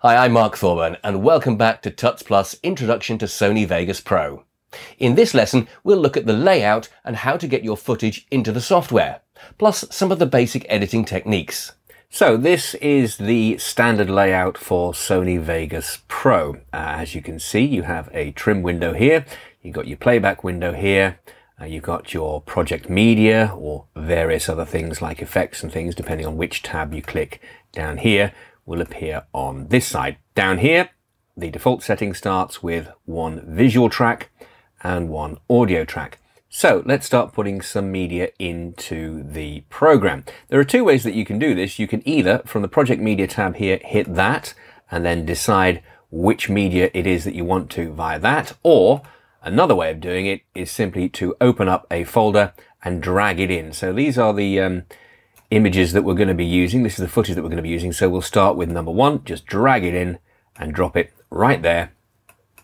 Hi, I'm Mark Thorburn and welcome back to Tuts Plus Introduction to SonyVegas Pro. In this lesson, we'll look at the layout and how to get your footage into the software, plus some of the basic editing techniques. So this is the standard layout for SonyVegas Pro. As you can see, you have a trim window here, you've got your playback window here, you've got your project media or various other things like effects and things, depending on which tab you click down here, will appear on this side. Down here, the default setting starts with one visual track and one audio track. So let's start putting some media into the program. There are two ways that you can do this. You can either, from the project media tab here, hit that and then decide which media it is that you want to via that, or another way of doing it is simply to open up a folder and drag it in. So these are the images that we're going to be using. This is the footage that we're going to be using. So we'll start with number one, just drag it in and drop it right there.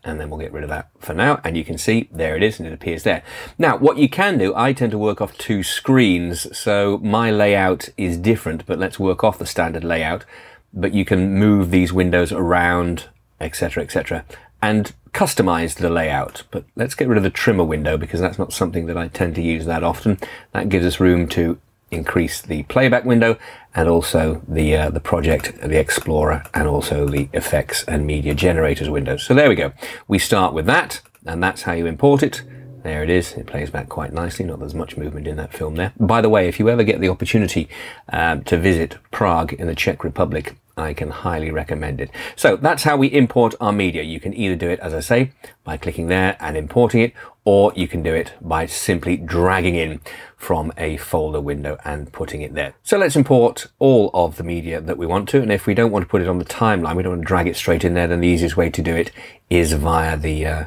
And then we'll get rid of that for now. And you can see there it is and it appears there. Now, what you can do, I tend to work off two screens. So my layout is different, but let's work off the standard layout. But you can move these windows around, etc., and customize the layout. But let's get rid of the trimmer window because that's not something that I tend to use that often. That gives us room to increase the playback window and also the project, the explorer, and also the effects and media generators windows. So there we go. We start with that, and that's how you import it. There it is. It plays back quite nicely. Not there's much movement in that film there. By the way, if you ever get the opportunity to visit Prague in the Czech Republic, I can highly recommend it. So that's how we import our media. You can either do it, as I say, by clicking there and importing it, or you can do it by simply dragging in from a folder window and putting it there. So let's import all of the media that we want to. And if we don't want to put it on the timeline, we don't want to drag it straight in there, then the easiest way to do it is via the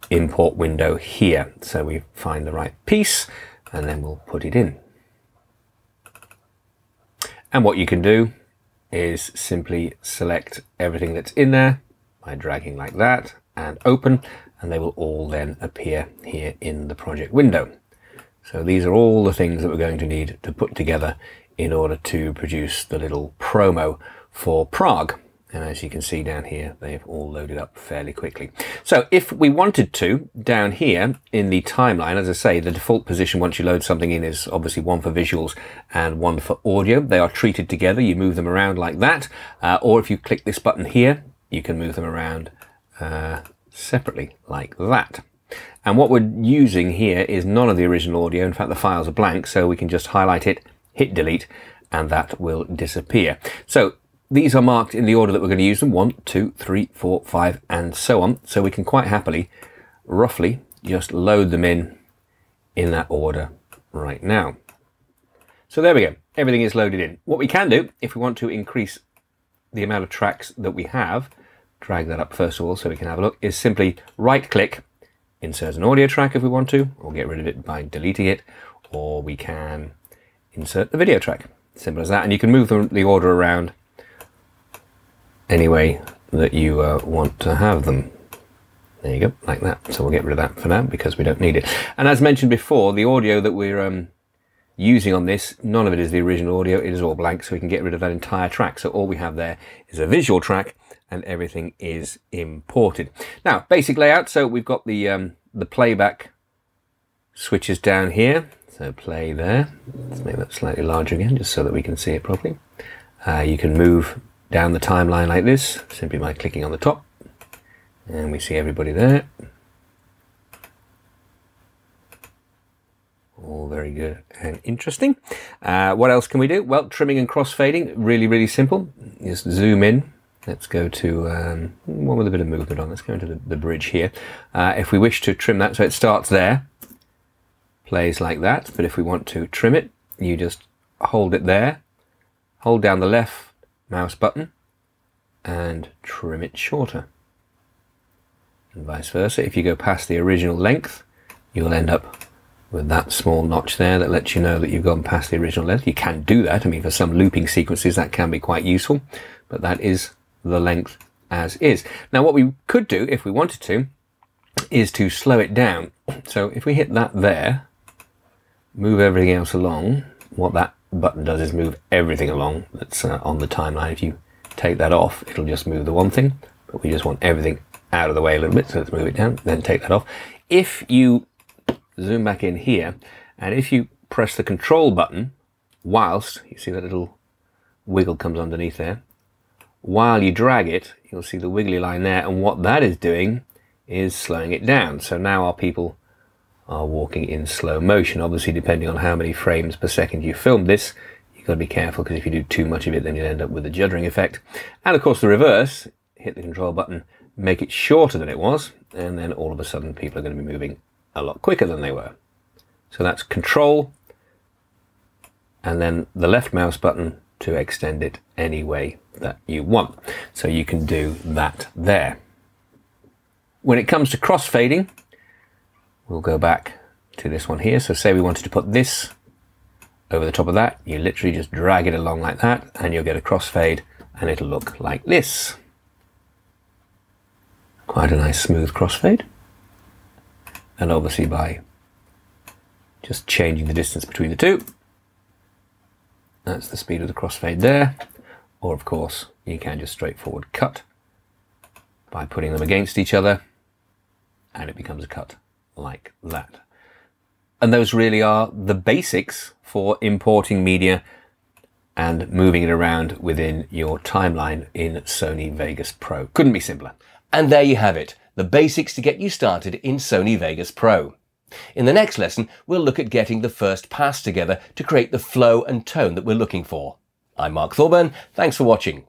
import window here. So we find the right piece and then we'll put it in. And what you can do is simply select everything that's in there by dragging like that and open, and they will all then appear here in the project window. So these are all the things that we're going to need to put together in order to produce the little promo for Prague. And as you can see down here, they've all loaded up fairly quickly. So if we wanted to, down here in the timeline, as I say, the default position once you load something in is obviously one for visuals and one for audio. They are treated together. You move them around like that. Or if you click this button here, you can move them around separately like that. And what we're using here is none of the original audio. In fact, the files are blank, so we can just highlight it, hit delete, and that will disappear. So these are marked in the order that we're going to use them, 1, 2, 3, 4, 5, and so on. So we can quite happily, roughly, just load them in that order right now. So there we go. Everything is loaded in. What we can do, if we want to increase the amount of tracks that we have, drag that up first of all so we can have a look, is simply right-click, insert an audio track if we want to, or get rid of it by deleting it, or we can insert the video track. Simple as that. And you can move the order around any way that you want to have them. There you go, like that. So we'll get rid of that for now because we don't need it. And as mentioned before, the audio that we're using on this, none of it is the original audio. It is all blank, so we can get rid of that entire track. So all we have there is a visual track and everything is imported. Now, basic layout. So we've got the playback switches down here. So play there. Let's make that slightly larger again, just so that we can see it properly. You can move down the timeline like this, simply by clicking on the top. And we see everybody there. All very good and interesting. What else can we do? Well, trimming and crossfading, really simple. Just zoom in. Let's go to one with a bit of movement on. Let's go into the bridge here. If we wish to trim that, so it starts there, plays like that. But if we want to trim it, you just hold it there, hold down the left mouse button and trim it shorter, and vice versa. If you go past the original length, you'll end up with that small notch there that lets you know that you've gone past the original length. You can do that. I mean, for some looping sequences that can be quite useful, but that is the length as is. Now what we could do if we wanted to is to slow it down. So if we hit that there, move everything else along, what that button does is move everything along that's on the timeline. If you take that off, it'll just move the one thing, but we just want everything out of the way a little bit, so let's move it down, then take that off. If you zoom back in here, and if you press the control button whilst, you see that little wiggle comes underneath there, while you drag it, you'll see the wiggly line there, and what that is doing is slowing it down. So now our people are walking in slow motion. Obviously, depending on how many frames per second you film this, you've got to be careful, because if you do too much of it, then you'll end up with a juddering effect. And of course, the reverse, hit the control button, make it shorter than it was, and then all of a sudden people are going to be moving a lot quicker than they were. So that's control, and then the left mouse button to extend it any way that you want. So you can do that there. When it comes to crossfading, we'll go back to this one here. So say we wanted to put this over the top of that, you literally just drag it along like that, and you'll get a crossfade, and it'll look like this. Quite a nice smooth crossfade. And obviously by just changing the distance between the two, that's the speed of the crossfade there. Or of course, you can just straightforward cut by putting them against each other, and it becomes a cut like that. And those really are the basics for importing media and moving it around within your timeline in Sony Vegas Pro. Couldn't be simpler. And there you have it, the basics to get you started in Sony Vegas Pro. In the next lesson, we'll look at getting the first pass together to create the flow and tone that we're looking for. I'm Mark Thorburn, thanks for watching.